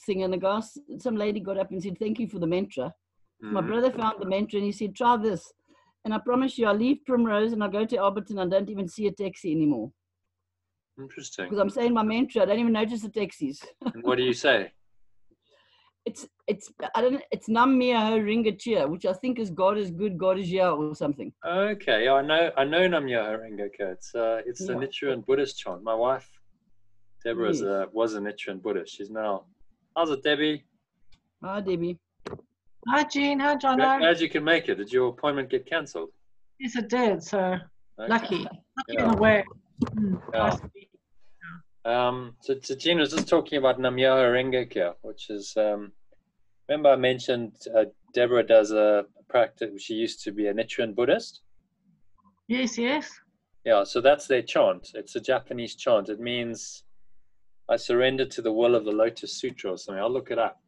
thing, and some lady got up and said, "Thank you for the mantra." My Mm. brother found the mantra and he said, "Try this." And I promise you, I leave Primrose and I go to Alberton. I don't even see a taxi anymore. Interesting. Because I'm saying my mantra, I don't even notice the taxis. And what do you say? It's I don't know, it's Nam Mia Ho Ringa Chia, which I think is God is good, God is yeah, or something. Okay, yeah, I know Nam Myoho Renge Kyo. It's the Nichiren Buddhist chant. My wife Deborah was a Nichiren Buddhist. She's now. How's it, Debbie? Hi, Debbie. Hi, Jean. Hi, Jono. Glad you can make it. Did your appointment get cancelled? Yes, it did. So lucky Yeah. in a way. Yeah. So Jean was just talking about Nam Myoho Renge Kyo, which is remember I mentioned Deborah does a practice. She used to be a Nichiren Buddhist. Yes, yes. Yeah, so that's their chant. It's a Japanese chant. It means I surrender to the will of the Lotus Sutra or something. I'll look it up.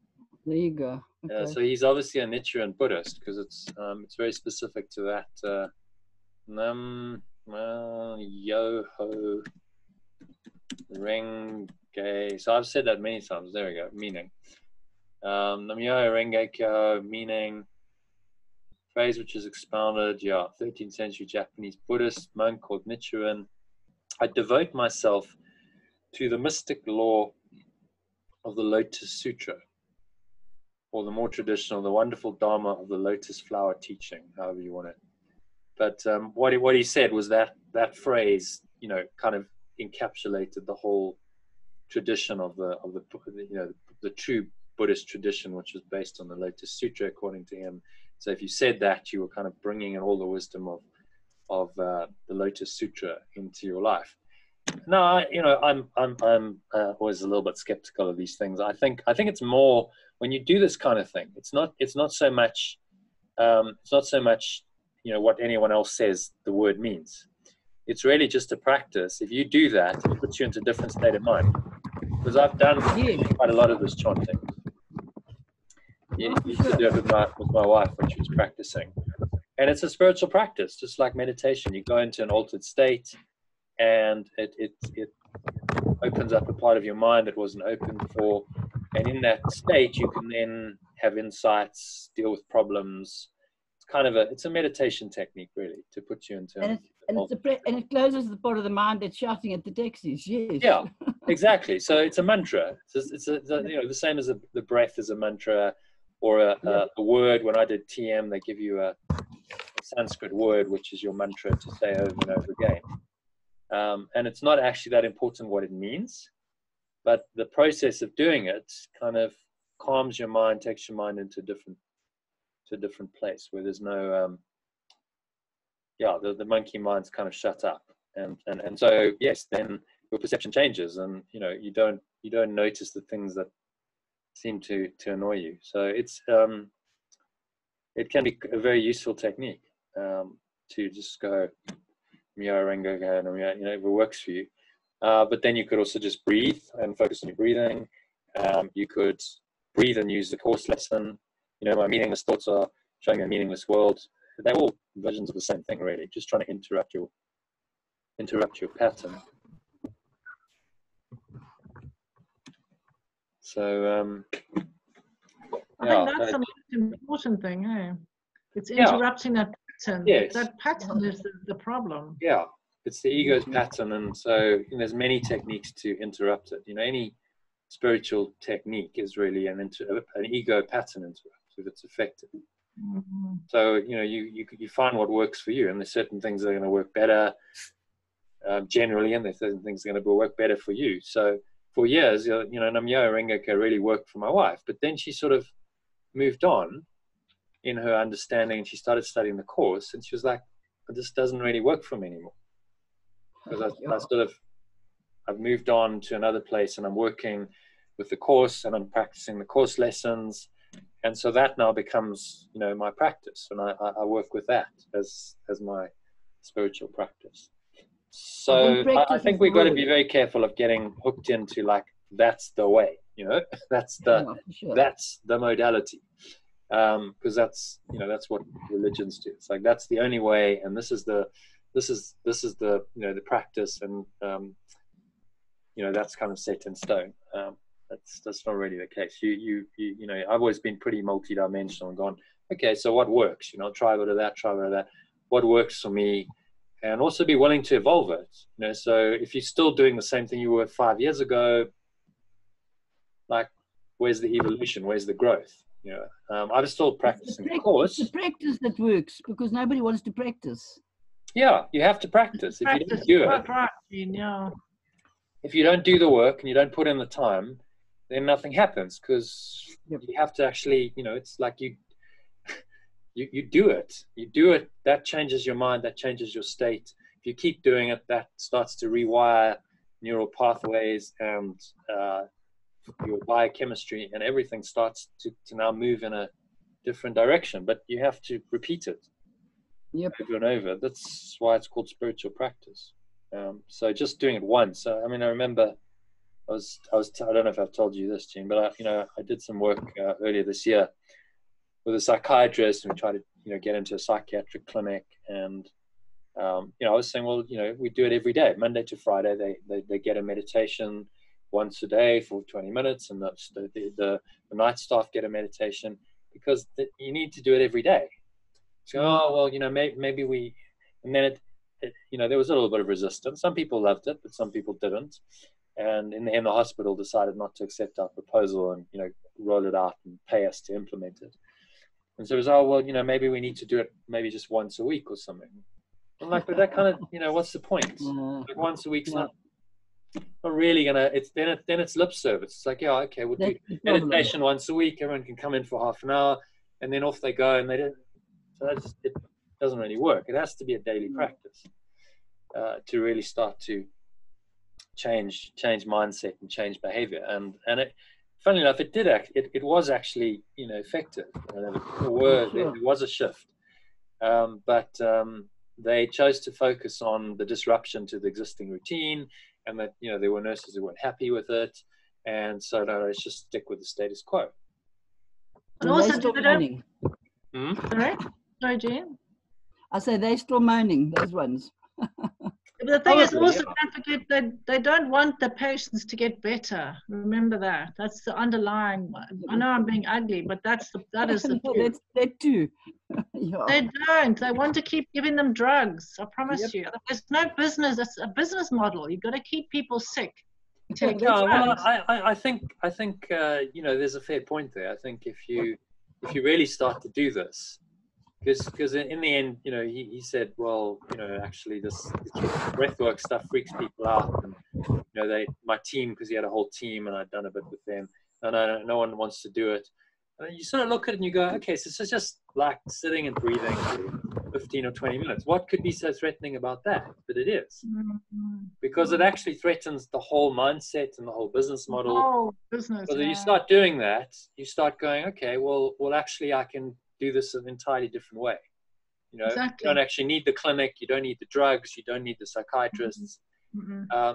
There you go. Okay. So he's obviously a Nichiren Buddhist because it's very specific to that Nam Myoho Renge. So I've said that many times. There we go. Meaning Nam Myoho Renge Kyo, meaning phrase which is expounded. 13th century Japanese Buddhist monk called Nichiren. I devote myself to the mystic law of the Lotus Sutra, or the more traditional, the wonderful Dharma of the Lotus Flower teaching, however you want it. But what he said was that phrase, kind of encapsulated the whole tradition of the true Buddhist tradition, which was based on the Lotus Sutra, according to him. So if you said that, you were kind of bringing in all the wisdom of the Lotus Sutra into your life. No, I'm always a little bit skeptical of these things. I think it's more when you do this kind of thing. It's not so much what anyone else says the word means. It's really just a practice. If you do that, it puts you into a different state of mind. Because I've done quite a lot of this chanting. You used to do it with my wife when she was practicing, and it's a spiritual practice, just like meditation. You go into an altered state, and it opens up a part of your mind that wasn't open before, and in that state you can then have insights, deal with problems. It's a meditation technique, really, to put you into and it closes the part of the mind that's shouting at the taxis. Yes. Yeah, exactly. So it's a mantra. It's the same as the breath is a mantra, or a word. When I did TM, they give you a Sanskrit word, which is your mantra to say over and over again. And it's not actually that important what it means, but the process of doing it kind of calms your mind, takes your mind into a different place where there's no the monkey mind's kind of shut up, and so yes, then your perception changes, and you don't notice the things that seem to annoy you. So it can be a very useful technique to just go Myoho Renge Kyo, and if it works for you. But then you could also just breathe and focus on your breathing. You could breathe and use the course lesson. My meaningless thoughts are showing a meaningless world. They're all versions of the same thing, really. Just trying to interrupt your pattern. So I think that's the most important thing, hey? It's interrupting that pattern. Yes. That pattern is the problem. Yeah, it's the ego's pattern, and so there's many techniques to interrupt it. Any spiritual technique is really an ego pattern interrupt if it's effective. Mm-hmm. So you find what works for you, and there's certain things that are going to work better generally, and there's certain things that are going to work better for you. So for years, Nam Myoho Renge Kyo really worked for my wife, but then she sort of moved on in her understanding, and she started studying the course, and she was like, "This doesn't really work for me anymore," because I've moved on to another place, and I'm working with the course, and I'm practicing the course lessons. And so that now becomes, my practice, and I work with that as my spiritual practice. So I think we've got to be very careful of getting hooked into that's the way, that's the modality, because that's what religions do. It's like that's the only way, and this is the the practice, and that's kind of set in stone. that's not really the case. You know, I've always been pretty multidimensional and gone, okay, so what works? You know, try a bit of that, try a bit of that. What works for me? And also be willing to evolve it. You know, so if you're still doing the same thing you were 5 years ago, like, where's the evolution? Where's the growth? You know, I'm still practicing the course. It's the practice that works, because nobody wants to practice. Yeah, you have to practice. If you don't do it, yeah. if you don't do the work and you don't put in the time, then nothing happens, because you have to actually, you know, it's like you do it. You do it. That changes your mind. That changes your state. If you keep doing it, that starts to rewire neural pathways and your biochemistry, and everything starts to now move in a different direction. But you have to repeat it over and over. That's why it's called spiritual practice. So just doing it once. I mean, I remember I don't know if I've told you this, Gene, but I did some work earlier this year with a psychiatrist, and we tried to, you know, get into a psychiatric clinic. And you know, I was saying, well, you know, we do it every day, Monday to Friday. They get a meditation once a day for 20 minutes, and the night staff get a meditation, because you need to do it every day. So, oh, well, you know, maybe we, and then it, you know, there was a little bit of resistance. Some people loved it, but some people didn't. And in the end, the hospital decided not to accept our proposal and, you know, roll it out and pay us to implement it. And so it was, oh, well, you know, maybe we need to do it maybe just once a week or something. I'm like, but that kind of, you know, what's the point? Like, once a week's not really gonna. Then it's lip service. It's like, yeah, okay, we'll do meditation once a week. Everyone can come in for half an hour, and then off they go, and they don't. So it doesn't really work. It has to be a daily practice to really start to change mindset and change behavior. And it, funnily enough, it was actually, you know, effective. There was a shift, but they chose to focus on the disruption to the existing routine, and that, you know, there were nurses who weren't happy with it, and so no, let's just stick with the status quo. And also, Sorry, Jane. I say they're still moaning, those ones. But the thing is, also, don't forget that they don't want the patients to get better. Remember that. That's the underlying one. I know I'm being ugly, but that is the truth. That too. They don't. They want to keep giving them drugs. I promise you. There's no business. It's a business model. You've got to keep people sick. I think you know, there's a fair point there. I think if you really start to do this, because in the end, you know, he said, well, you know, actually this breathwork stuff freaks people out, and, you know, my team, because he had a whole team and I'd done a bit with them, and no one wants to do it. And you sort of look at it and you go, okay, so it's just like sitting and breathing for 15 or 20 minutes. What could be so threatening about that? But it is, because it actually threatens the whole mindset and the whole business model. Oh, business. So you start doing that, you start going, okay, well, actually, I can do this an entirely different way. You know, You don't actually need the clinic, you don't need the drugs, you don't need the psychiatrists.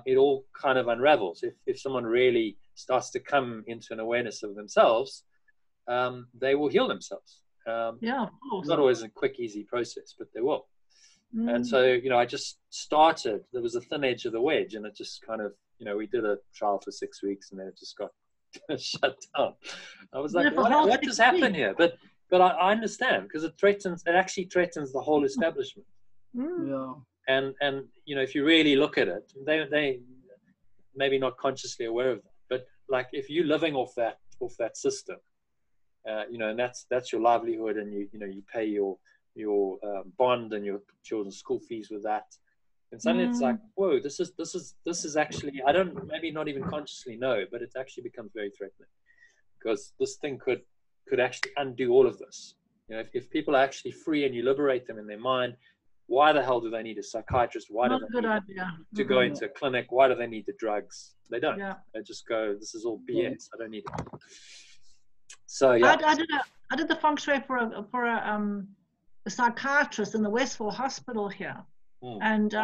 It all kind of unravels if someone really starts to come into an awareness of themselves. They will heal themselves. Of course. Not always a quick, easy process, but they will. And so, you know, I just started. There was a thin edge of the wedge, and it just kind of, you know, we did a trial for 6 weeks, and then it just got shut down. I was like, what just happened here? But I understand, because it actually threatens the whole establishment. Yeah. And you know, if you really look at it, they maybe not consciously aware of that, but like, if you're living off that system, you know, and that's your livelihood, and you know, you pay your bond and your children's school fees with that, and suddenly it's like, whoa, this is actually, I don't, maybe not even consciously know, but it actually becomes very threatening, because this thing could actually undo all of this. You know, if people are actually free and you liberate them in their mind, why the hell do they need a psychiatrist? Why do they need to go into a clinic? Why do they need the drugs? They don't. They just go, this is all BS. I don't need it. So yeah, I did the feng shui for a psychiatrist in the Westfall Hospital here, and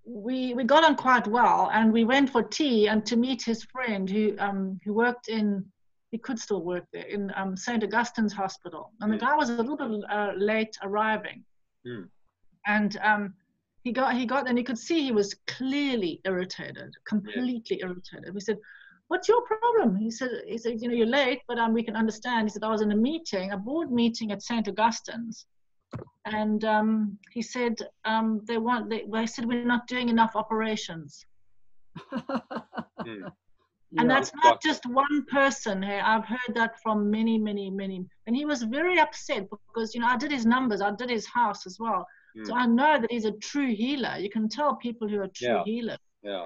we got on quite well, and we went for tea and to meet his friend who worked in. He could still work there in St. Augustine's Hospital, and the guy was a little bit late arriving, and he got and you could see he was clearly irritated, completely irritated. We said, what's your problem? He said, you know, you're late, but we can understand. He said, I was in a meeting, a board meeting at St. Augustine's. And he said, they said we're not doing enough operations. And that's not just one person. Hey, I've heard that from many, many, many. And he was very upset because, you know, I did his numbers, I did his house as well. So I know that he's a true healer. You can tell people who are true healers.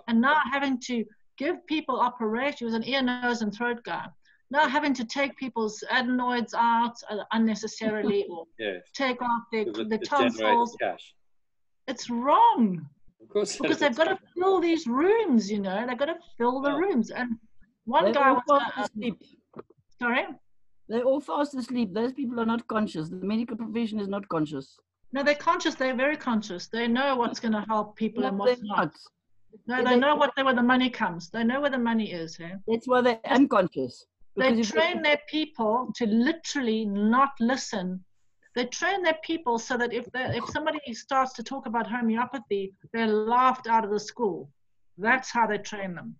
And now having to give people operations, he was an ear, nose, and throat guy. Now having to take people's adenoids out unnecessarily or take off the tonsils. It's wrong. Of course, because they've got to fill these rooms, you know. They've got to fill the rooms. And one guy was asleep. Sorry? They're all fast asleep. Those people are not conscious. The medical profession is not conscious. No, they're conscious. They're very conscious. They know what's going to help people and what's not. No, they know where the money comes. They know where the money is. Yeah? That's why they're unconscious. They train their people to literally not listen. They train their people so that if somebody starts to talk about homeopathy, they're laughed out of the school. That's how they train them.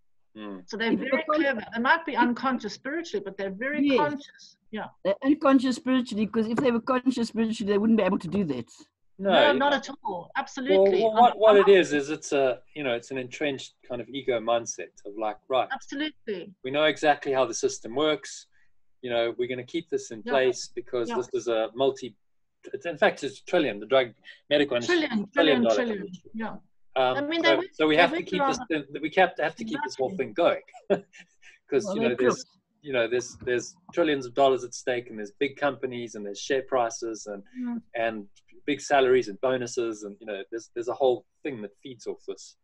So they're very clever. They might be unconscious spiritually, but they're very conscious. Yeah. They're unconscious spiritually because if they were conscious spiritually, they wouldn't be able to do that. No, not at all. Absolutely. Well, what it is it's it's an entrenched kind of ego mindset of like, right. Absolutely. We know exactly how the system works. You know, we're going to keep this in place because this is a in fact, it's trillion, the drug medical industry. Trillion. Yeah. I mean, so we have to keep this. We have to keep this whole thing going because there's trillions of dollars at stake, and there's big companies, and there's share prices, and big salaries and bonuses, and there's a whole thing that feeds off this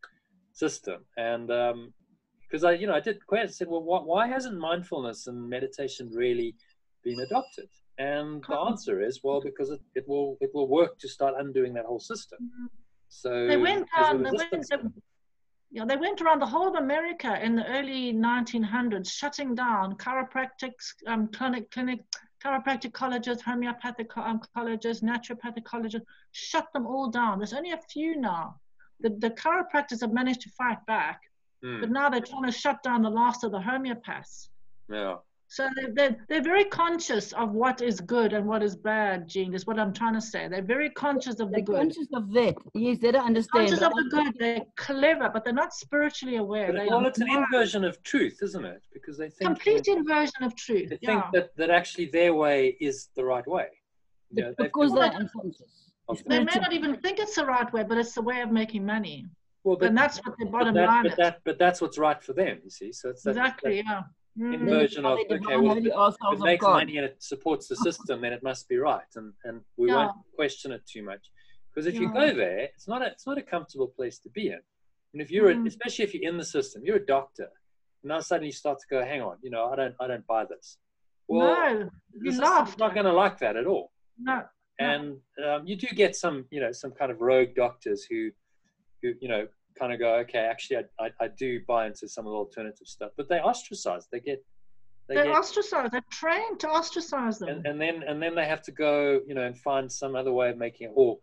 system. And because I did question, said, well, why hasn't mindfulness and meditation really been adopted? And the answer is, well, because it will work to start undoing that whole system. So they went around the whole of America in the early 1900s, shutting down chiropractic chiropractic colleges, homeopathic colleges, naturopathic colleges, shut them all down. There's only a few now. The chiropractors have managed to fight back, but now they're trying to shut down the last of the homeopaths. Yeah. So they're very conscious of what is good and what is bad, Jean, is what I'm trying to say. They're very conscious of the good. They're conscious of that. Yes, they don't understand. Conscious of the good. They're clever, but they're not spiritually aware. Well, it's an inversion of truth, isn't it? Because they think complete inversion of truth. They think that actually their way is the right way. Because they're unconscious. They may not even think it's the right way, but it's the way of making money. Well, and that's what the bottom line is. But that's what's right for them, you see. So it's exactly, yeah. Inversion of, okay, well, if it makes money and it supports the system, then it must be right, and we won't question it too much, because if you go there, it's not a comfortable place to be in. And if you're especially if you're in the system, you're a doctor, and now suddenly you start to go, hang on, I don't buy this. Well, no, the system's not going to like that at all. No. And you do get some kind of rogue doctors who kind of go, okay, actually, I do buy into some of the alternative stuff, but they ostracize. They're ostracized. They're trained to ostracize them. And then they have to go, and find some other way of making it, or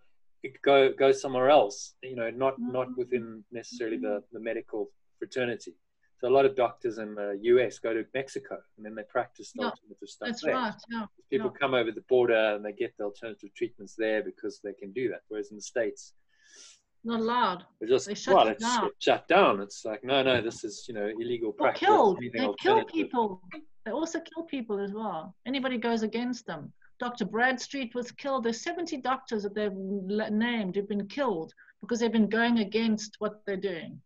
go somewhere else, not within necessarily the medical fraternity. So a lot of doctors in the US go to Mexico, and then they practice the alternative stuff that's there. Right. Yeah. People come over the border and they get the alternative treatments there because they can do that. Whereas in the States, not allowed. They shut down. It's like, no, this is, illegal practice. They kill people. They also kill people as well. Anybody goes against them. Dr. Bradstreet was killed. There's 70 doctors that they've named who've been killed because they've been going against what they're doing.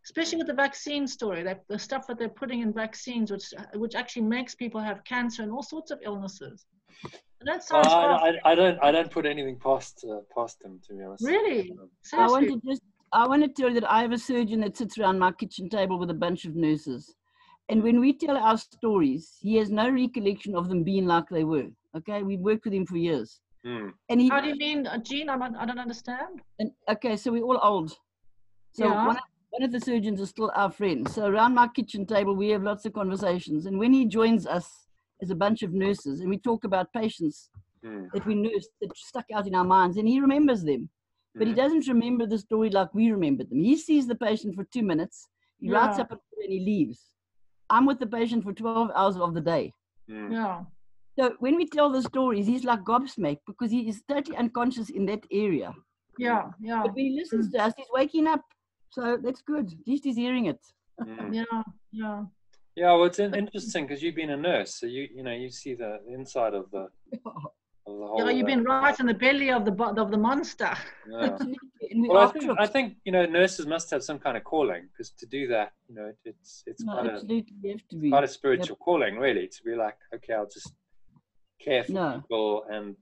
Especially with the vaccine story, the stuff that they're putting in vaccines, which actually makes people have cancer and all sorts of illnesses. That sounds I don't put anything past them, to be honest. Really? I want to tell you that I have a surgeon that sits around my kitchen table with a bunch of nurses, and when we tell our stories, he has no recollection of them being like they were. Okay, we've worked with him for years. And how do you mean, Jean? I don't understand. And okay, so we're all old. So one of the surgeons is still our friend. So around my kitchen table, we have lots of conversations, and when he joins us as a bunch of nurses, and we talk about patients that we nursed that stuck out in our minds, and he remembers them, but he doesn't remember the story like we remembered them. He sees the patient for 2 minutes, he writes up a and he leaves. I'm with the patient for 12 hours of the day. Yeah. So when we tell the stories, he's like gobsmacked because he is totally unconscious in that area. Yeah, yeah. But when he listens to us, he's waking up. So that's good. At least he's hearing it. Yeah, yeah. Yeah, well, it's interesting because you've been a nurse, so you see the inside of the whole. Yeah, you've been right in the belly of the monster. Yeah. And we Well, are I think nurses must have some kind of calling, because to do that, it's quite a spiritual calling, really, to be like, okay, I'll just care for people and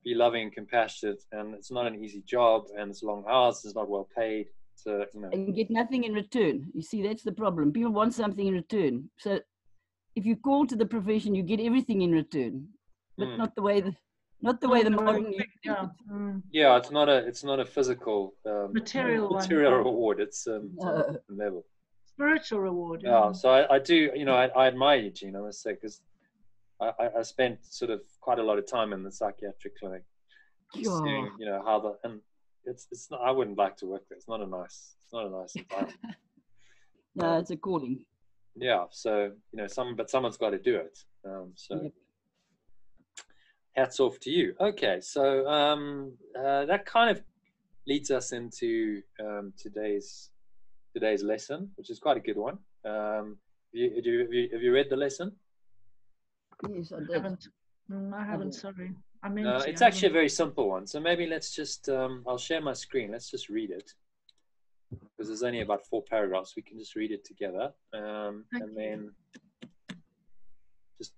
be loving and compassionate, and it's not an easy job, and it's long hours, it's not well paid. So, and get nothing in return. You see, that's the problem. People want something in return. So if you call to the profession, you get everything in return, but not the way the modern. Yeah, it's not a physical material reward. It's level spiritual reward. Yeah. So I do, I admire you, Gene, I must say, because I spent sort of quite a lot of time in the psychiatric clinic, seeing how and it's not, I wouldn't like to work there. It's not a nice environment. No, it's a calling. Yeah. So but someone's got to do it. Hats off to you. Okay, so that kind of leads us into today's lesson, which is quite a good one. Have you read the lesson? Yes, I did. I haven't. Sorry. It's actually a very simple one. So maybe let's just, I'll share my screen. Let's just read it, because there's only about 4 paragraphs. We can just read it together, and then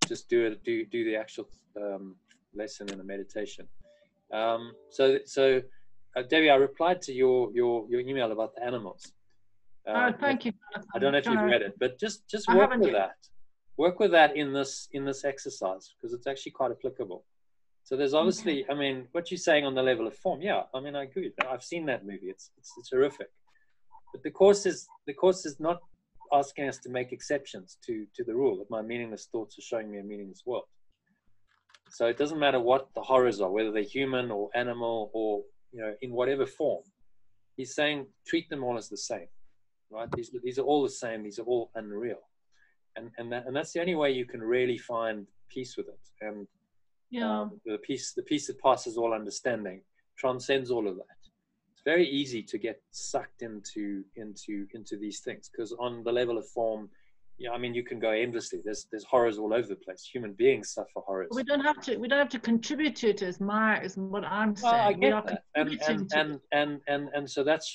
just do the actual lesson in the meditation. So Debbie, I replied to your email about the animals. Thank you. I don't know if you've read it, but just work with that. Work with that in this exercise, because it's actually quite applicable. So there's obviously, what you're saying on the level of form. Yeah, I agree. I've seen that movie. It's horrific. But the course is not asking us to make exceptions to the rule that my meaningless thoughts are showing me a meaningless world. So it doesn't matter what the horrors are, whether they're human or animal or in whatever form. He's saying treat them all as the same, right? These are all the same. These are all unreal, and that's the only way you can really find peace with it. And the peace that passes all understanding transcends all of that. It's very easy to get sucked into these things, because on the level of form, you can go endlessly. There's horrors all over the place. Human beings suffer horrors. We don't have to contribute to it. Is what I'm saying. I get that. And so that's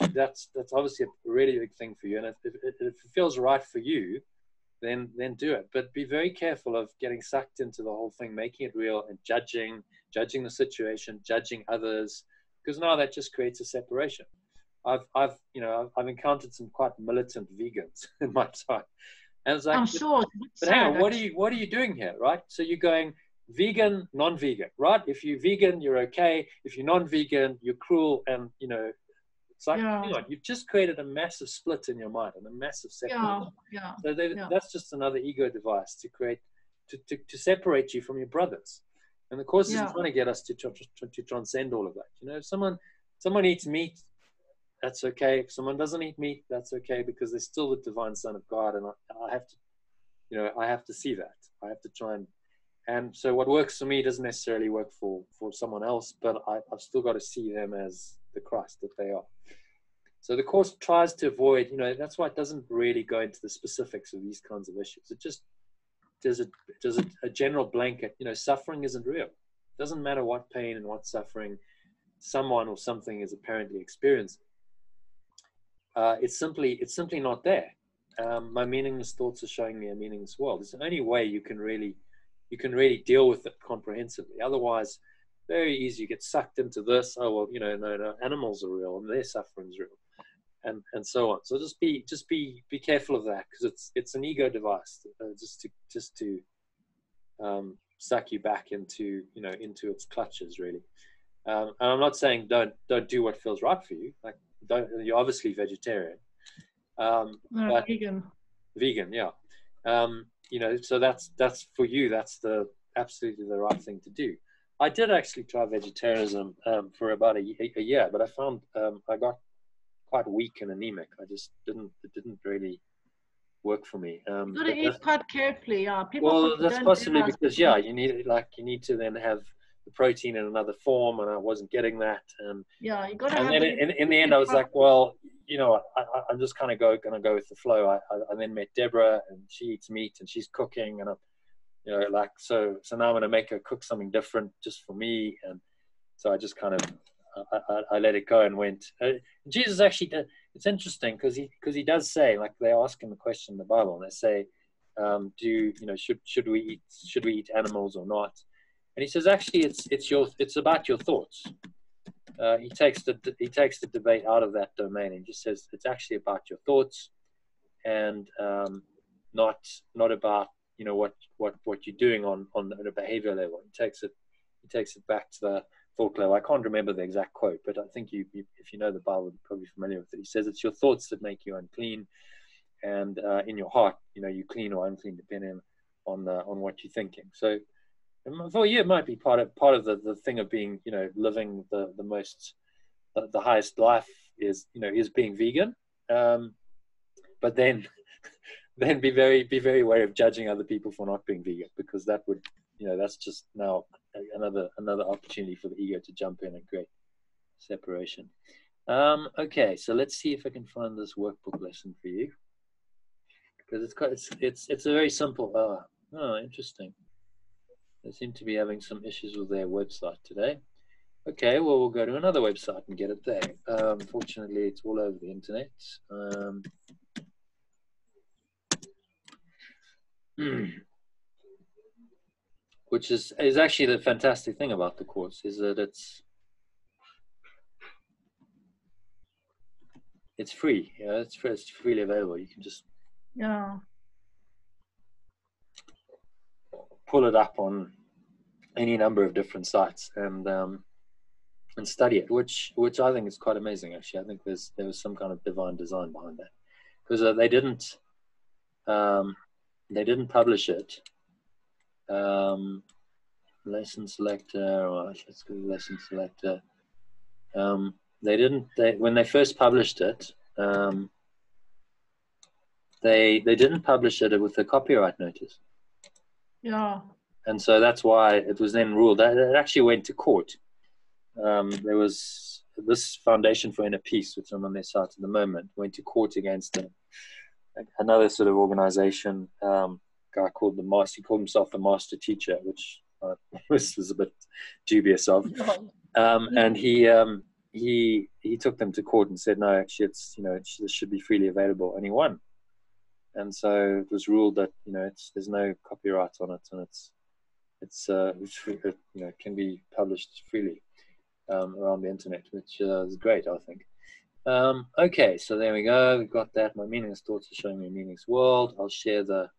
obviously a really big thing for you. And if it feels right for you, then do it. But be very careful of getting sucked into the whole thing, making it real, and judging the situation, judging others, because now that just creates a separation. I've encountered some quite militant vegans in my time. And it's like, I'm sure. But hang on, what are you doing here, right? So you're going vegan, non-vegan, right? If you're vegan, you're okay. If you're non-vegan, you're cruel, and it's like, hang on, you've just created a massive split in your mind and a massive separation. So that's just another ego device to create, to separate you from your brothers. And the course is trying to get us to transcend all of that. If someone eats meat, that's okay. If someone doesn't eat meat, that's okay, because they're still the divine Son of God, and I have to, I have to see that. I have to try and so what works for me doesn't necessarily work for someone else, but I've still got to see them as the Christ that they are. So the course tries to avoid, that's why it doesn't really go into the specifics of these kinds of issues. It just does a general blanket. Suffering isn't real. It doesn't matter what pain and what suffering someone or something is apparently experiencing. It's simply not there. My meaningless thoughts are showing me a meaningless world. It's the only way you can really deal with it comprehensively. Otherwise, very easy you get sucked into this. Oh well, no, animals are real and their suffering's real, and so on. So just be careful of that, because it's an ego device, just to suck you back into its clutches, really. And I'm not saying don't do what feels right for you. Like, you're obviously vegetarian, but vegan, yeah. So that's for you. That's absolutely the right thing to do. I did actually try vegetarianism for about a year, but I found I got quite weak and anemic. It didn't really work difficult for me. You've got to eat quite carefully. Yeah, people. Well, that's possibly because you need to then have the protein in another form, and I wasn't getting that. Yeah, you got to. And then in the end, I was like, well, I'm just kind of gonna go with the flow. I then met Deborah, and she eats meat, and she's cooking, and I'm, so now I'm gonna make her cook something different just for me, and so I just kind of I let it go and went. Jesus actually did. It's interesting because he does say, like, they ask him a question in the Bible, and they say, should we eat animals or not? And he says, actually, it's about your thoughts. He takes the debate out of that domain and just says it's actually about your thoughts, and not about what you're doing on a behavior level. He takes it back to the thought level. I can't remember the exact quote, but I think if you know the Bible, you're probably familiar with it. He says it's your thoughts that make you unclean, and in your heart, you clean or unclean depending on what you're thinking. So for you, it might be part of the thing of being, living the highest life is being vegan, but then be very wary of judging other people for not being vegan, because that would, that's just now another opportunity for the ego to jump in and create separation. Okay, so let's see if I can find this workbook lesson for you, because it's a very simple. Oh, interesting. They seem to be having some issues with their website today. Okay, well, we'll go to another website and get it there. Unfortunately, it's all over the internet. Which is actually the fantastic thing about the course, is that it's free. It's freely available. You can just pull it up on any number of different sites and study it, which I think is quite amazing. Actually, I think there was some kind of divine design behind that, because they didn't publish it. Lesson selector, or let's go to lesson selector. When they first published it, they didn't publish it with a copyright notice. Yeah. And so that's why it was then ruled that it actually went to court. There was this Foundation for Inner Peace, which I'm on their site at the moment, went to court against another sort of organization, guy called the Master. He called himself the Master Teacher, which was a bit dubious of. And he took them to court and said, no, actually, this should be freely available. And he won. And so it was ruled that there's no copyright on it, and it can be published freely around the internet, which is great, I think. Okay, so there we go. We've got that. My meaningless thoughts are showing me a meaningless world. I'll share the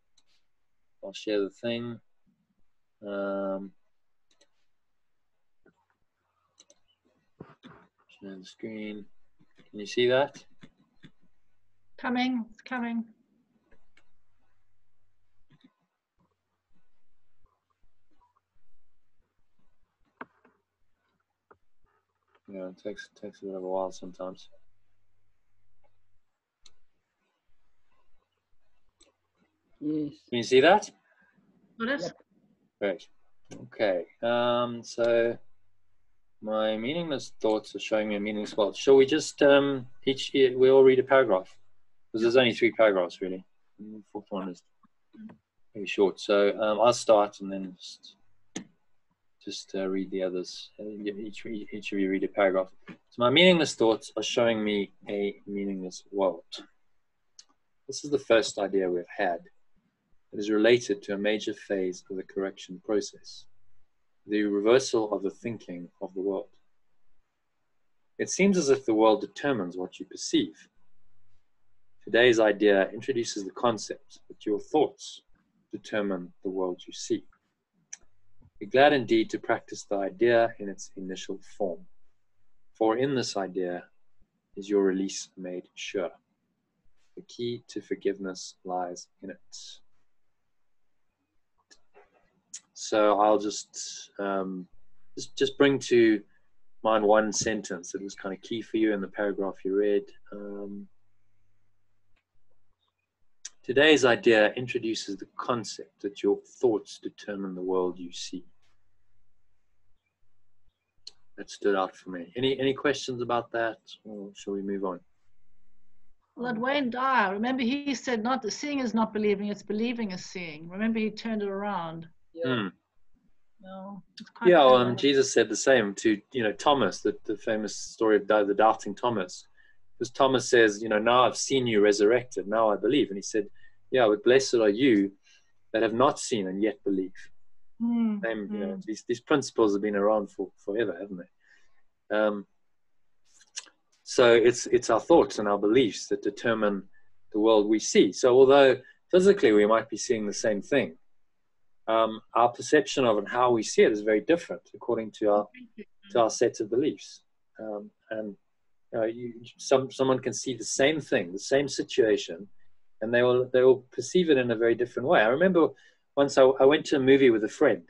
thing. Share the screen. Can you see that? It's coming. Yeah, it takes a bit of a while sometimes. Yes. Can you see that? What is? Great. Okay. So my meaningless thoughts are showing me a meaningless world. Shall we just we all read a paragraph? Because there's only 3 paragraphs really. The fourth one is very short. So I'll start and then just read the others. Each of you read a paragraph. So my meaningless thoughts are showing me a meaningless world. This is the first idea we've had. It is related to a major phase of the correction process, the reversal of the thinking of the world. It seems as if the world determines what you perceive. Today's idea introduces the concept that your thoughts determine the world you see. Be glad indeed to practice the idea in its initial form, for in this idea is your release made sure. The key to forgiveness lies in it. So I'll just bring to mind one sentence that was kind of key for you in the paragraph you read. Today's idea introduces the concept that your thoughts determine the world you see. That stood out for me. Any questions about that, or shall we move on? Well, that Wayne Dyer, remember he said, not the seeing is not believing, it's believing is seeing. Remember he turned it around. Yeah. No, yeah, Jesus said the same to, Thomas, the famous story of the doubting Thomas. Because Thomas says, now I've seen you resurrected, now I believe. And he said, yeah, but blessed are you that have not seen and yet believe. These principles have been around forever, haven't they? So it's our thoughts and our beliefs that determine the world we see. So although physically we might be seeing the same thing, our perception of and how we see it is very different according to our set of beliefs. Someone can see the same thing, the same situation, and they will perceive it in a very different way. I remember once I went to a movie with a friend,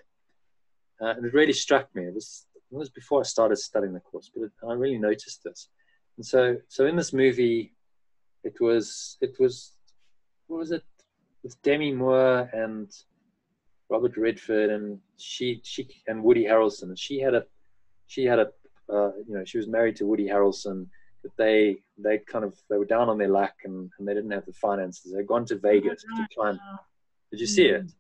and it really struck me. It was before I started studying the course, but I really noticed this. And so in this movie, it was what was it, with Demi Moore and Robert Redford and she and Woody Harrelson. And she was married to Woody Harrelson, but they were down on their luck and they didn't have the finances. They'd gone to Vegas to try and. Did you see it?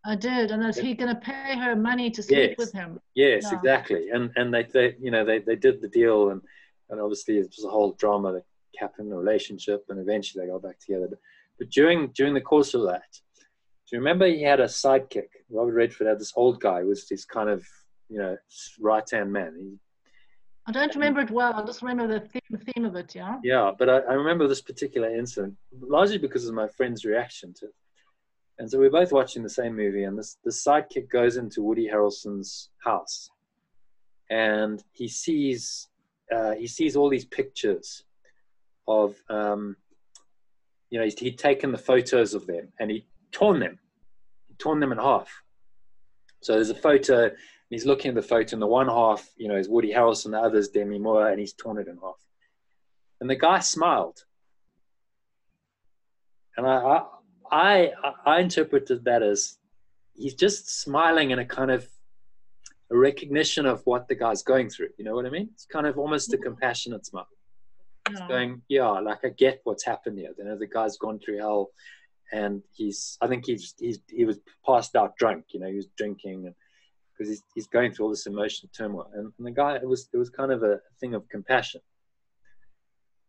I did, and is he going to pay her money to sleep with him? Yes, exactly. And they did the deal, and obviously it was a whole drama that happened in the relationship, and eventually they got back together. But during the course of that, do you remember he had a sidekick? Robert Redford had this old guy who was this kind of right-hand man. I don't remember it well. I just remember the theme of it. Yeah. Yeah, but I remember this particular incident largely because of my friend's reaction to it. And so we're both watching the same movie, and the sidekick goes into Woody Harrelson's house, and he sees all these pictures of he'd taken the photos of them and he'd torn them in half. So there's a photo, and he's looking at the photo, and the one half is Woody Harrelson, the other is Demi Moore, and he's torn it in half. And the guy smiled, and I interpreted that as he's just smiling in a kind of a recognition of what the guy's going through. You know what I mean? It's kind of almost a compassionate smile. It's going, like I get what's happened here. The guy's gone through hell, and I think he was passed out drunk. He was drinking, because he's going through all this emotional turmoil. And the guy, it was kind of a thing of compassion.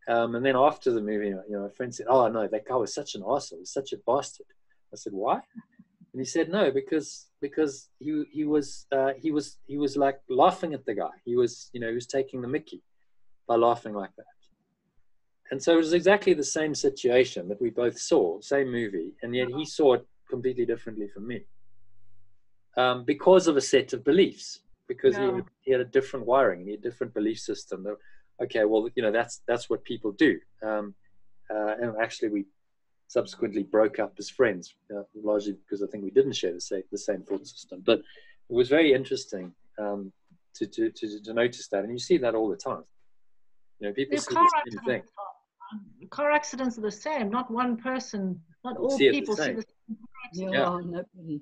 And then after the movie, my friend said, "Oh no, that guy was such an arsehole. He was such a bastard." I said, "Why?" And he said, "No, because he was like laughing at the guy. He was taking the mickey by laughing like that." And so it was exactly the same situation that we both saw, same movie, and yet he saw it completely differently from me, because of a set of beliefs. Because he had a different wiring, he had a different belief system. Okay, well, that's what people do. And actually, we subsequently broke up as friends, largely because I think we didn't share the same thought system. But it was very interesting to notice that, and you see that all the time. People see the same thing. Car accidents are the same. Not one person, not all people see the same. Nobody.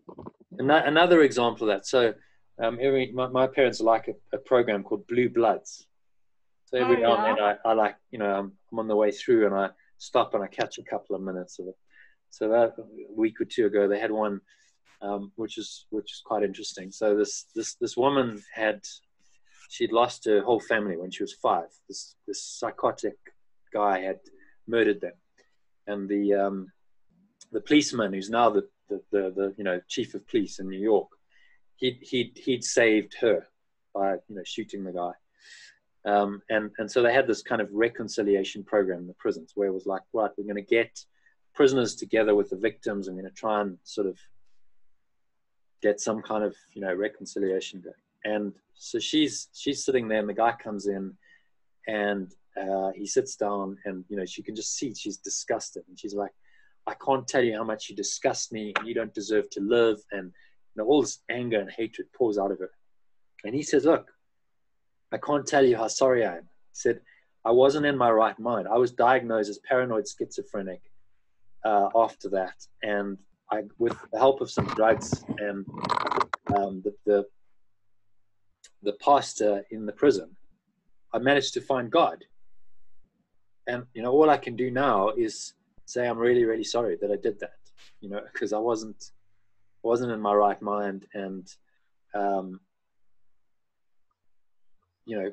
Another example of that. So, my parents like a program called Blue Bloods. So every now and then I like, I'm on the way through and I stop and I catch a couple of minutes of it. So that a week or two ago, they had one, which is quite interesting. So this woman she'd lost her whole family when she was 5. This psychotic guy had murdered them. And the policeman, who's now the chief of police in New York, he'd saved her by, shooting the guy. And so they had this kind of reconciliation program in the prisons where it was like, right, we're going to get prisoners together with the victims and we're going to try and sort of get some kind of, reconciliation going. And so she's sitting there and the guy comes in and he sits down and, she can just see she's disgusted. And she's like, "I can't tell you how much you disgust me and you don't deserve to live." And all this anger and hatred pours out of her. And he says, "Look, I can't tell you how sorry I am." He said, "I wasn't in my right mind. I was diagnosed as paranoid schizophrenic after that, and with the help of some drugs and the pastor in the prison, I managed to find God. And, you know, all I can do now is say, I'm really, really sorry that I did that, you know, because I wasn't in my right mind. And, you know,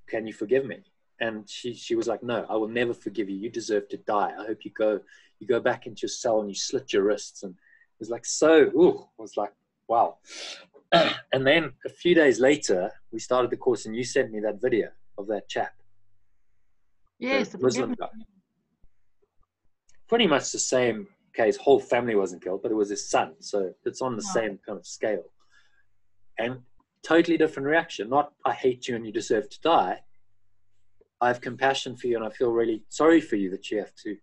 can you forgive me? And she was like, no, I will never forgive you. You deserve to die. I hope you go back into your cell and you slit your wrists. And it was like, I was like, wow. And then a few days later, we started the course, and you sent me that video of that chap. Yes, the Muslim guy. Pretty much the same case. Whole family wasn't killed, but it was his son. So it's on the same kind of scale. And totally different reaction. Not, I hate you and you deserve to die. I have compassion for you and I feel really sorry for you that you have to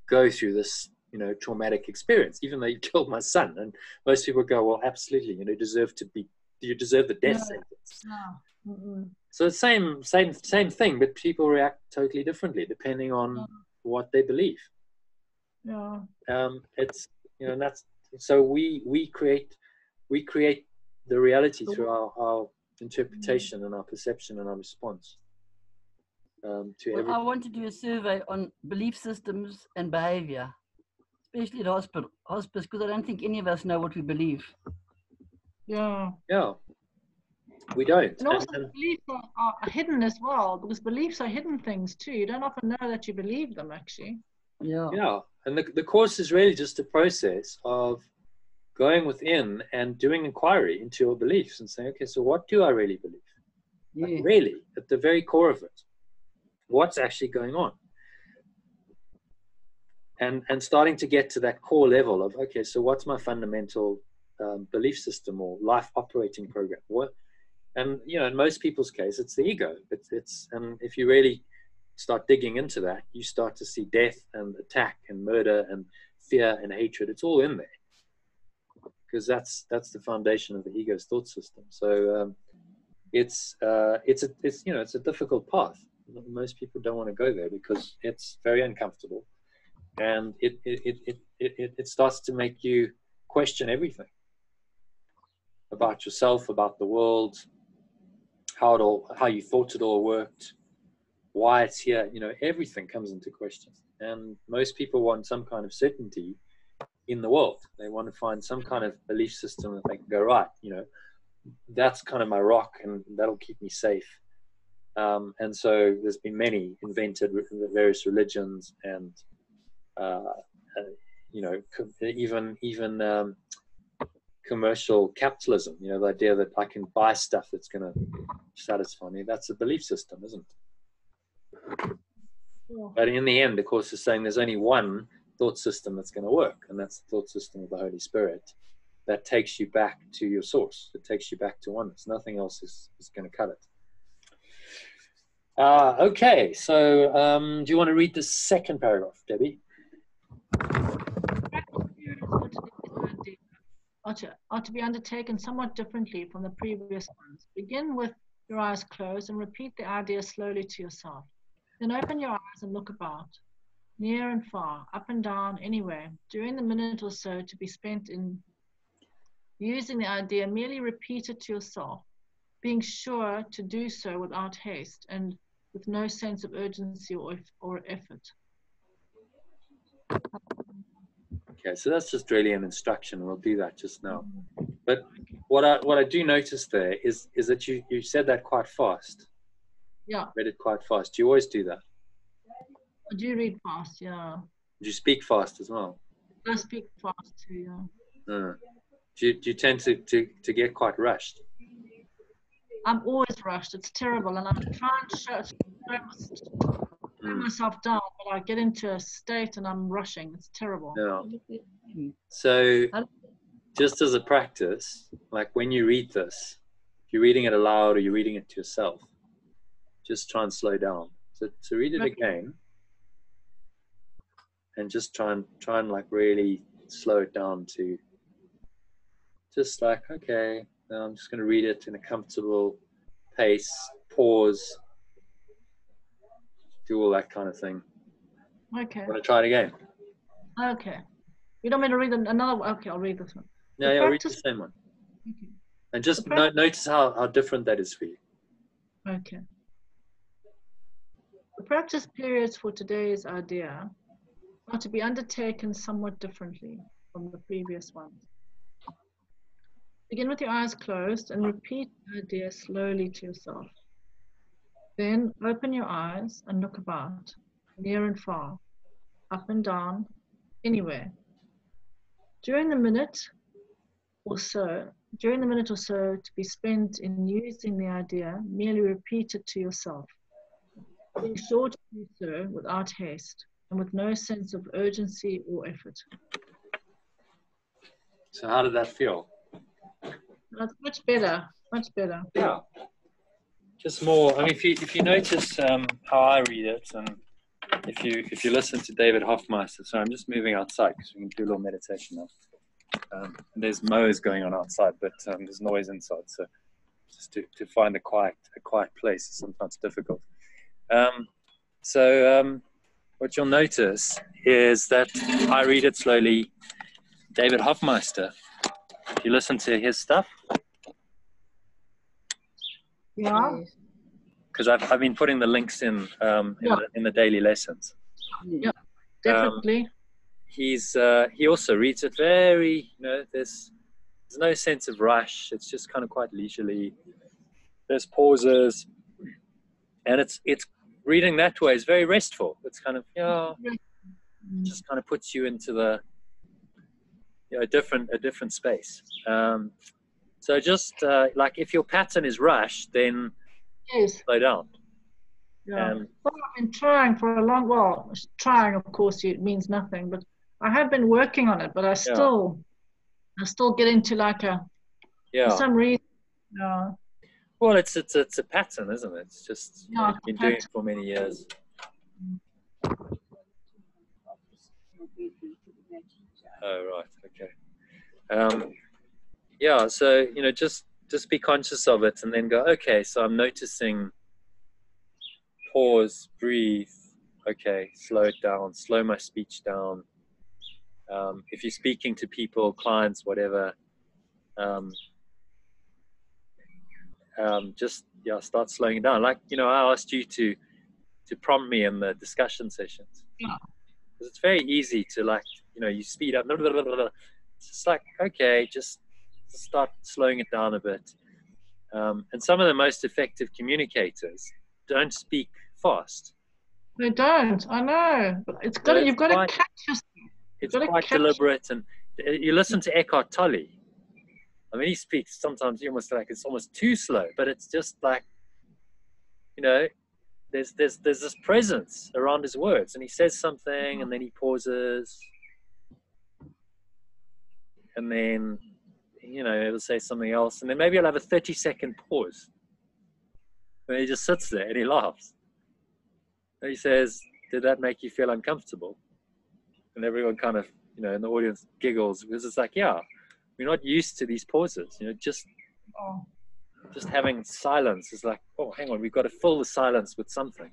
go through this, you know, traumatic experience, even though you killed my son. And most people go, well, absolutely, you know, you deserve the death sentence. No. Mm-mm. So it's same thing, but people react totally differently depending on what they believe. Yeah. It's, you know, that's, so we create the reality through our interpretation and our perception and our response to everything. I want to do a survey on belief systems and behavior, especially at hospice, because I don't think any of us know what we believe. Yeah. Yeah. We don't. And also beliefs are hidden as well, because beliefs are hidden things too. You don't often know that you believe them, actually. Yeah. Yeah. And the course is really just a process of going within and doing inquiry into your beliefs and saying, okay, so what do I really believe? Yeah. Like really, at the very core of it, what's actually going on? And starting to get to that core level of, okay, so what's my fundamental belief system or life operating program? And, you know, in most people's case, it's the ego. And if you really start digging into that, you start to see death and attack and murder and fear and hatred. It's all in there, because that's the foundation of the ego's thought system. So it's a difficult path. Most people don't want to go there because it's very uncomfortable, and it starts to make you question everything about yourself, about the world, how you thought it all worked, why it's here. You know, everything comes into question. And most people want some kind of certainty in the world. They want to find some kind of belief system that they can go, right, you know, that's kind of my rock and that'll keep me safe. And so there's been many invented various religions and, you know, even commercial capitalism, you know, the idea that I can buy stuff that's going to satisfy me. That's a belief system, isn't it? Yeah. But in the end, the course is saying there's only one thought system that's going to work, and that's the thought system of the Holy Spirit that takes you back to your source. It takes you back to oneness. Nothing else is going to cut it. Okay, so do you want to read the second paragraph, Debbie? Are to be undertaken somewhat differently from the previous ones. Begin with your eyes closed and repeat the idea slowly to yourself. Then open your eyes and look about, near and far, up and down, anywhere. During the minute or so to be spent in using the idea, merely repeat it to yourself, being sure to do so without haste and with no sense of urgency or effort. Okay, so that's just really an instruction. We'll do that just now. But what I do notice there is that you said that quite fast. Yeah. Read it quite fast. Do you always do that? I do read fast, yeah. Do you speak fast as well? I speak fast too, yeah. Do you tend to get quite rushed? I'm always rushed. It's terrible, and I try and slow myself down, but I get into a state and I'm rushing. It's terrible. Yeah. So just as a practice, like when you read this, if you're reading it aloud or you're reading it to yourself, just try and slow down. So read it again and just try and like really slow it down to just like, okay, now I'm just going to read it in a comfortable pace, pause, do all that kind of thing. Okay. Want to try it again? Okay. You don't want me to read another one? Okay, I'll read this one. No, yeah, read the same one. Okay. And just notice how different that is for you. Okay. The practice periods for today's idea are to be undertaken somewhat differently from the previous ones. Begin with your eyes closed and repeat the idea slowly to yourself. Then open your eyes and look about, near and far, up and down, anywhere. During the minute or so to be spent in using the idea, merely repeat it to yourself. Be sure to do so without haste and with no sense of urgency or effort. So how did that feel? That's much better, much better. Yeah. Just more. I mean, if you notice how I read it, and if you listen to David Hoffmeister, so I'm just moving outside because we can do a little meditation now. There's mowers going on outside, but there's noise inside, so just to find a quiet place is sometimes difficult. What you'll notice is that I read it slowly. David Hoffmeister, if you listen to his stuff, yeah, because I've been putting the links in the daily lessons. Yeah, definitely. He also reads it very, there's no sense of rush. It's just kind of quite leisurely. There's pauses, and it's reading that way is very restful. It's kind of just kind of puts you into the a different space. So just like if your pattern is rush, then slow down. Yeah. Well, I've been trying for a long. Trying, of course, it means nothing. But I have been working on it. But I still get into like for some reason. Well, it's a pattern, isn't it? It's just you've been doing it for many years. Oh, right. Okay. So just be conscious of it, and then go. Okay, so I'm noticing. Pause, breathe. Okay, slow it down. Slow my speech down. If you're speaking to people, clients, whatever, just start slowing it down. Like I asked you to prompt me in the discussion sessions. Yeah. Because it's very easy to you speed up. It's just like okay, just start slowing it down a bit. And some of the most effective communicators don't speak fast. They don't. I know, but you've got to catch yourself. It's quite deliberate, and you listen to Eckhart Tolle. I mean, he speaks sometimes it's almost too slow, but it's just like, there's this presence around his words, and he says something, and then he pauses, and then he'll say something else, and then maybe he'll have a 30-second pause, and he just sits there and he laughs. And he says, "Did that make you feel uncomfortable?" And everyone kind of, in the audience giggles because it's like, we're not used to these pauses. Just having silence is like, oh, hang on, we've got to fill the silence with something.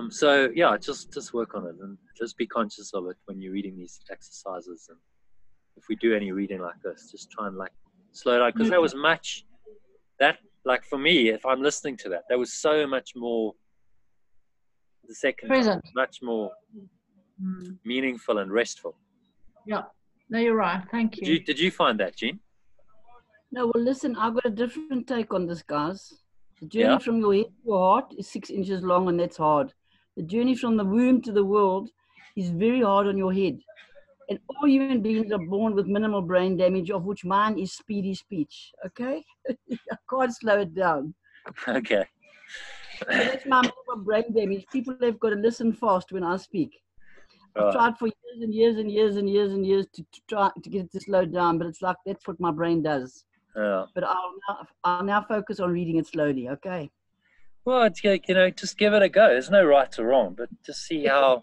Just work on it and just be conscious of it when you're reading these exercises. And if we do any reading like this, just try and slow down, because that was much that for me, if I'm listening to that was so much more. The second time, much more meaningful and restful. Yeah, no, you're right. Thank you. Did you find that, Jean? No, well, listen, I've got a different take on this, guys. The journey from your head to your heart is 6 inches long, and that's hard. The journey from the womb to the world is very hard on your head. And all human beings are born with minimal brain damage, of which mine is speedy speech. Okay? I can't slow it down. Okay. So that's my minimal brain damage. People have got to listen fast when I speak. I've tried for years and years and years and years and years to try to get it to slow down, but it's like that's what my brain does. Yeah. But I'll now focus on reading it slowly. Okay. Well, it's, just give it a go. There's no right or wrong, but just see how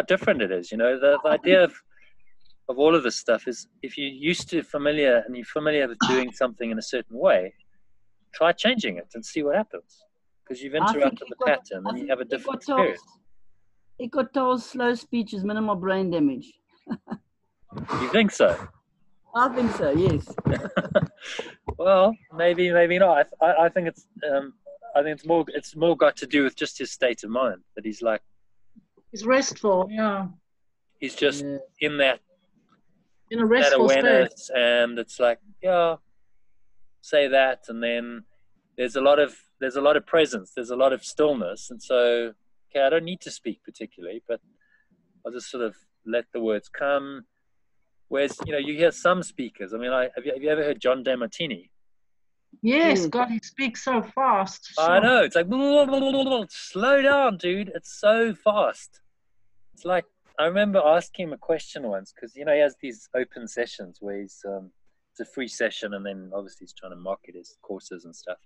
different it is. The idea of all of this stuff is if you're familiar with doing something in a certain way, try changing it and see what happens, because you've interrupted the pattern and you have a different experience. Eckhart Tolle's slow speech is minimal brain damage. You think so? I think so, yes. Well, maybe not. I think it's it's more got to do with just his state of mind, that he's like, he's restful. Yeah, he's just in that restful awareness state. And it's like, yeah, say that, and then there's a lot of presence, there's a lot of stillness, and so okay, I don't need to speak particularly, but I'll just sort of let the words come. Whereas, you hear some speakers. I mean, have you ever heard John DeMartini? Yes, God, he speaks so fast. Sure. I know. It's like, slow down, dude. It's so fast. It's like, I remember asking him a question once, because, he has these open sessions where he's, it's a free session, and then obviously he's trying to market his courses and stuff.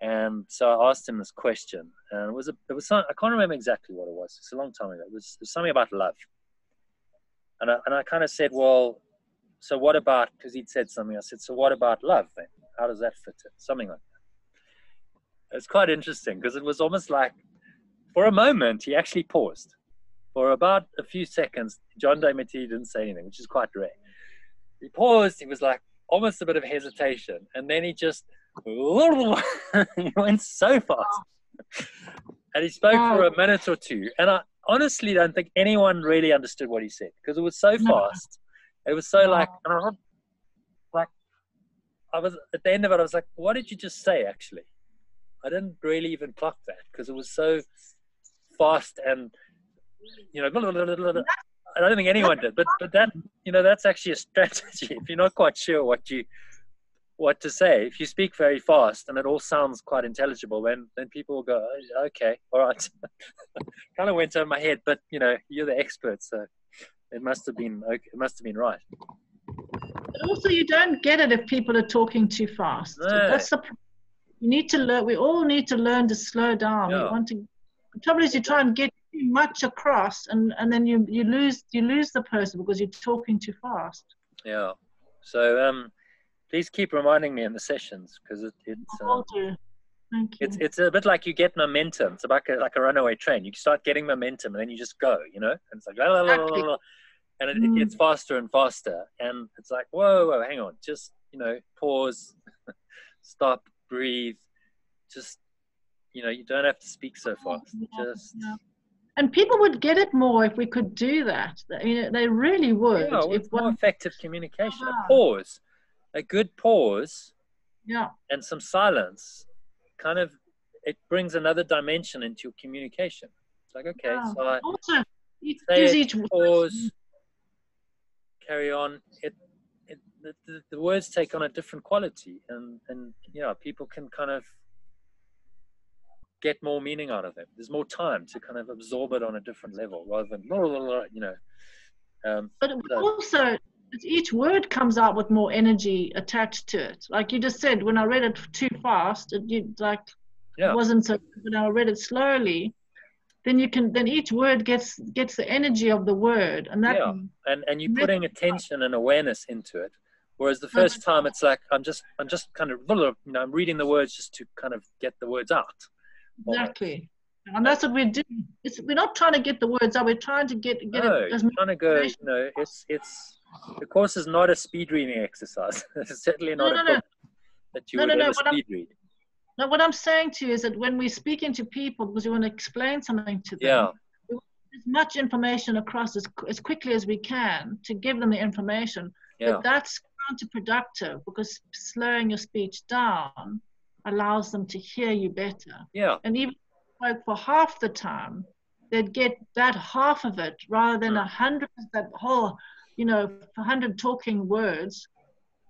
And so I asked him this question, and it was something, I can't remember exactly what it was. It's a long time ago. It was something about love. And I kind of said, well, so what about, because he'd said something, I said, so what about love then? How does that fit in? Something like that. It's quite interesting, because it was almost like, for a moment, he actually paused. For about a few seconds, John DeMartini didn't say anything, which is quite rare. He paused, he was like, almost a bit of hesitation, and then he just, he went so fast. And he spoke for a minute or two, and I honestly don't think anyone really understood what he said, because it was so fast. It was so like I was at the end of it, I was like, what did you just say? Actually, I didn't really even clock that, because it was so fast, and I don't think anyone did, but that, that's actually a strategy. If you're not quite sure what to say, if you speak very fast and it all sounds quite intelligible, then people will go, oh, okay, all right. Kind of went over my head, but you're the expert, so it must have been okay. It must have been right. But also, you don't get it if people are talking too fast. No. That's the. You need to learn. We all need to learn to slow down. Yeah. The trouble is, you try and get too much across, and then you lose the person because you're talking too fast. Yeah. So please keep reminding me in the sessions, because Thank you. It's a bit like you get momentum. It's like a runaway train. You start getting momentum, and then you just go. And it's like and it gets faster and faster, and it's like, whoa, hang on, just pause, stop, breathe, just you don't have to speak so fast. And people would get it more if we could do that. They really would. Yeah, it's more effective communication. A good pause, and some silence, kind of, it brings another dimension into your communication. It's like, okay, so I also say it, pause, carry on. The words take on a different quality, and people can kind of get more meaning out of them. There's more time to kind of absorb it on a different level, rather than but also, each word comes out with more energy attached to it. Like you just said, when I read it too fast, it wasn't so good. When I read it slowly, then each word gets the energy of the word, and that and you're putting attention and awareness into it. Whereas the first time, it's like I'm just kind of I'm reading the words just to kind of get the words out. Exactly. And that's what we're doing. We're not trying to get the words out. We're trying to get it as much. Trying to go. It's the course is not a speed reading exercise. It's certainly not a book that you would ever speed read. No, what I'm saying to you is that when we speak into people, because we want to explain something to them, we want as much information across as quickly as we can to give them the information. Yeah. But that's counterproductive, because slowing your speech down allows them to hear you better. Yeah. And even for half the time, they'd get that half of it rather than 100, that whole, 100 talking words.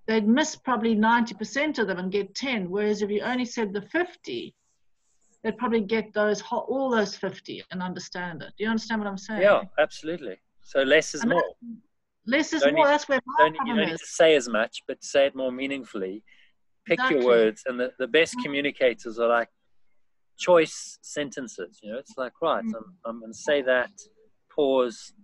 They'd miss probably 90% of them and get 10. Whereas if you only said the 50, they'd probably get all those 50 and understand it. Do you understand what I'm saying? Yeah, absolutely. So less is more. Less is more. That's where my problem is. You don't need to say as much, but say it more meaningfully. Pick your words, and the best communicators are like choice sentences. It's like, right, I'm going to say that, pause.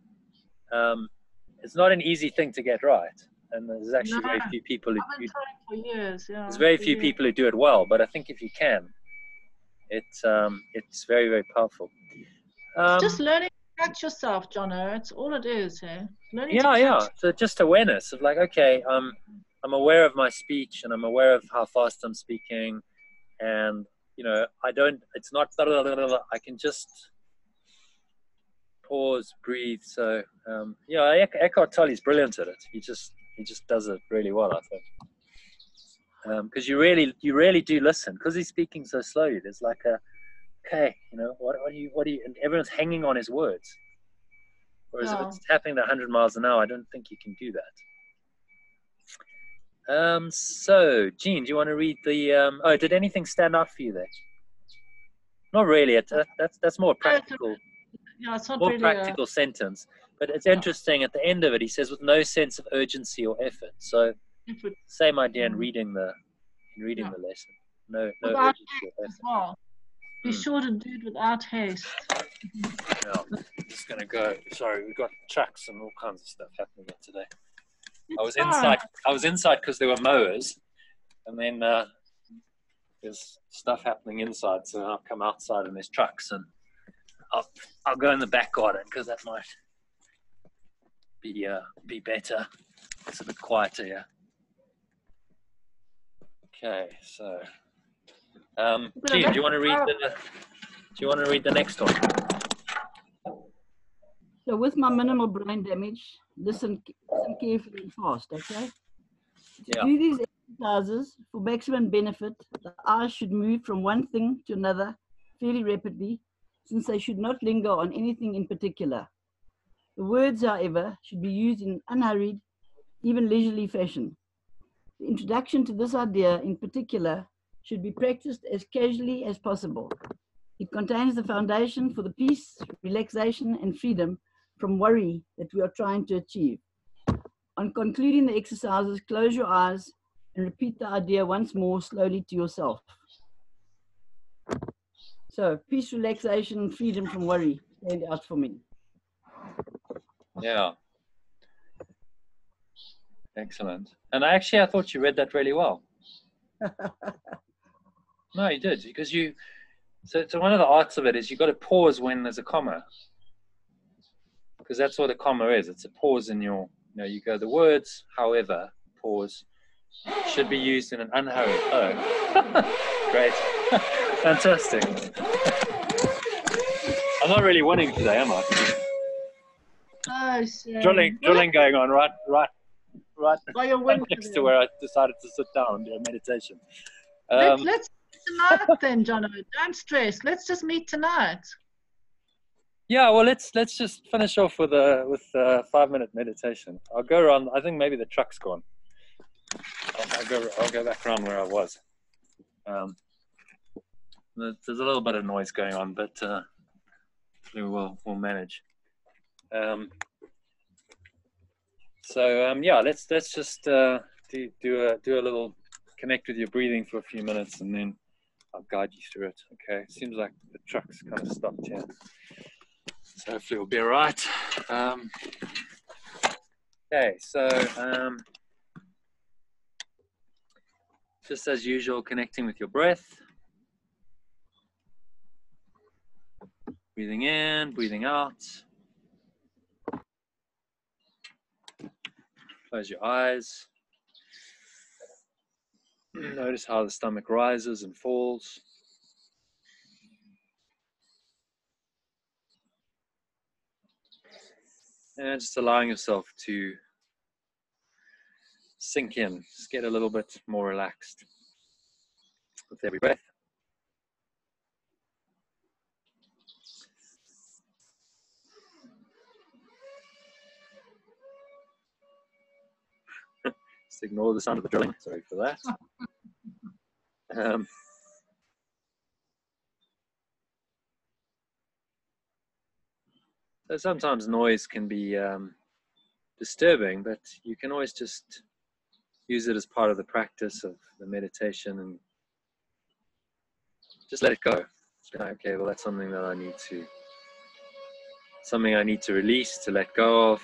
It's not an easy thing to get right, and there's actually very few people who do. For years, there's very few people who do it well, but I think if you can, it's very, very powerful. It's just learning to catch yourself, Jono. It's all it is, hey? Learning to Yeah, catch. so just awareness of like, okay, I'm aware of my speech, and I'm aware of how fast I'm speaking, and you know, it's not I can just pause, breathe. So yeah, Eckhart Tolle's brilliant at it. He just does it really well, I think. Because you really do listen, because he's speaking so slowly. There's like okay, you know, what do you, and everyone's hanging on his words. Whereas if it's happening at 100 miles an hour, I don't think you can do that. So, Jean, do you want to read the? Did anything stand out for you there? Not really. That's more practical. Yeah, it's not more really practical sentence. But it's interesting. At the end of it, he says, "With no sense of urgency or effort." So, same idea in reading the lesson. No urgency or effort. Well. Be sure to do it without haste. Yeah, I'm just gonna go. Sorry, we've got trucks and all kinds of stuff happening here today. I was inside because there were mowers, and then there's stuff happening inside. So I'll come outside and there's trucks, and I'll go in the back garden because that might be better. It's a bit quieter here. Okay, so Jean, do you want to read the next one? So with my minimal brain damage, listen carefully and fast, okay? To do these exercises for maximum benefit, the eyes should move from one thing to another fairly rapidly, since they should not linger on anything in particular. The words, however, should be used in unhurried, even leisurely fashion. The introduction to this idea in particular should be practiced as casually as possible. It contains the foundation for the peace, relaxation, and freedom from worry that we are trying to achieve. On concluding the exercises, close your eyes and repeat the idea once more slowly to yourself. So, peace, relaxation, freedom from worry stand out for me. Yeah. Excellent. And I thought you read that really well. No, you did, because so one of the arts of it is you've got to pause when there's a comma. Because that's what a comma is. It's a pause in your, you go, the words, however, pause, should be used in an unhurried. Oh, great. Fantastic. I'm not really winning today, am I? Oh, shit. Drilling going on right next to where I decided to sit down and do a meditation. Let's meet tonight then, Jono. Don't stress. Let's just meet tonight. Yeah, well, let's just finish off with a 5-minute meditation. I'll go around. I think maybe the truck's gone. I'll go back around where I was. There's a little bit of noise going on, but we'll manage. Yeah, let's just do a little connect with your breathing for a few minutes, and then I'll guide you through it. Okay, seems like the truck's kind of stopped here, so hopefully we'll be all right. Okay, so just as usual, connecting with your breath. Breathing in, breathing out. Close your eyes. Notice how the stomach rises and falls. And just allowing yourself to sink in, just get a little bit more relaxed with every breath. Just ignore the sound of the drilling. Sorry for that. So sometimes noise can be disturbing, but you can always just use it as part of the practice of the meditation and just let it go. Okay, well, that's something that I need to release, to let go of.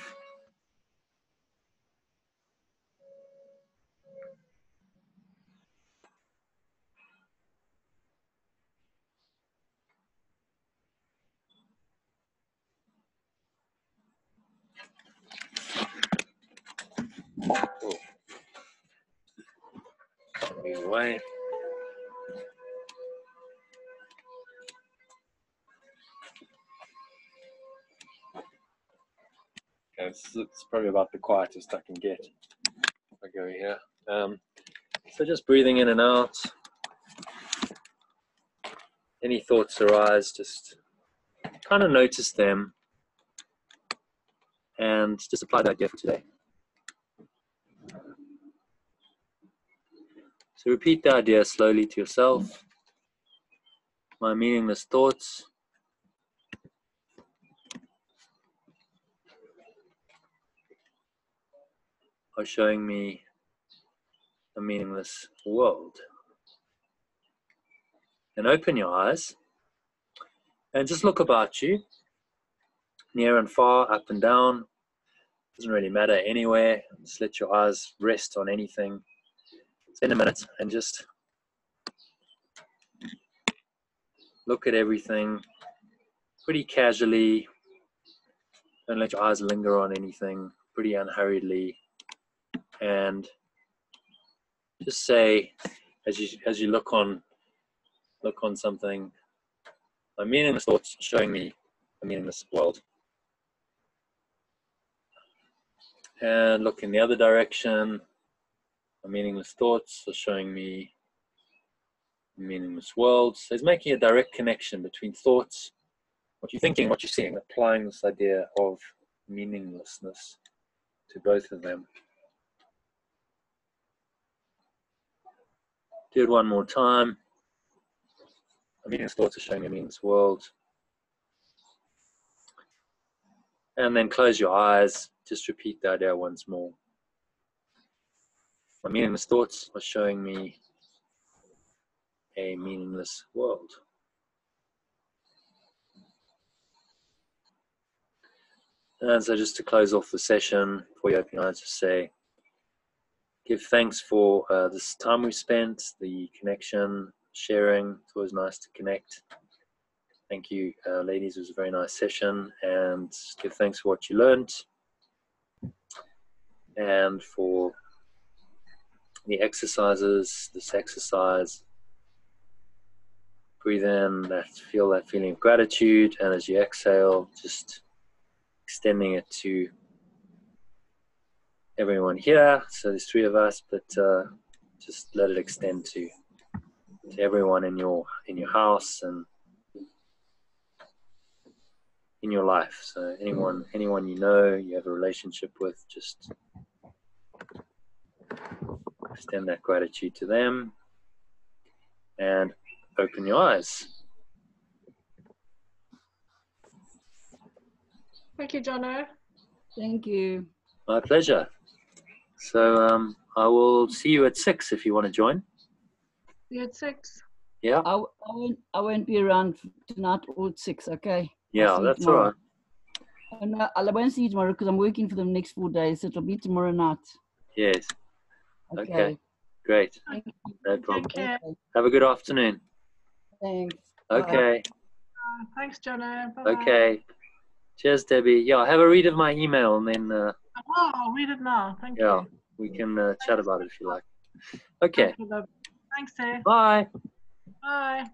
away. Okay, it's probably about the quietest I can get. I go here. So just breathing in and out. Any thoughts arise, just kind of notice them and just apply the idea for today. So repeat the idea slowly to yourself. My meaningless thoughts are showing me a meaningless world. And open your eyes and just look about you, near and far, up and down. Doesn't really matter anywhere. Just let your eyes rest on anything. Spend a minute and just look at everything pretty casually. Don't let your eyes linger on anything, pretty unhurriedly. And just say, as you look on something, my meaningless thoughts showing me a meaningless world. And look in the other direction. My meaningless thoughts are showing me a meaningless world. So it's making a direct connection between thoughts, what you're thinking, what you're seeing, applying this idea of meaninglessness to both of them. Do it one more time. My meaningless thoughts are showing me a meaningless world. And then close your eyes. Just repeat the idea once more. My meaningless thoughts are showing me a meaningless world. And so just to close off the session, before you open your eyes, just say, give thanks for this time we spent, the connection, sharing. It's always nice to connect. Thank you, ladies. It was a very nice session. And give thanks for what you learned and for the exercises, this exercise. Breathe in, feel that feeling of gratitude. And as you exhale, just extending it to everyone here. So there's 3 of us, but just let it extend to everyone in your house and in your life. So anyone you know, you have a relationship with, just extend that gratitude to them and open your eyes. Thank you, Jono. Thank you. My pleasure. So I will see you at 6 if you want to join. See you at 6. Yeah. I won't be around tonight or at 6. Okay. Yeah, that's all right. And I won't see you tomorrow because I'm working for the next 4 days. So it'll be tomorrow night. Yes. Okay. Great. No problem. Take care. Have a good afternoon. Thanks. Okay. Thanks, Jono. Bye-bye. Okay. Cheers, Debbie. Yeah, have a read of my email and then I'll read it now. Thank you. We can chat about it if you like. Okay. Thanks, Bye. Bye. Bye.